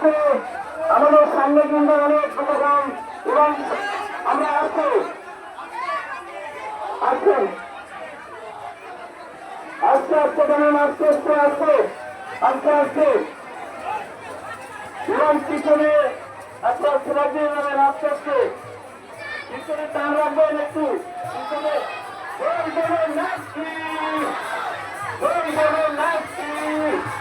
আসছে আমাদের সামনে কিন্তু অনেক উপকরণ এবং আমরা আসছি আসছেন আস্তে আস্তে জানেন আস্তে আস্তে আসছে আস্তে আস্তে এবং পিছনে আপনার সিরাজিয়ে যাবেন আস্তে আস্তে পিছনে টান রাখবেন একটু পিছনে নাচি নাচি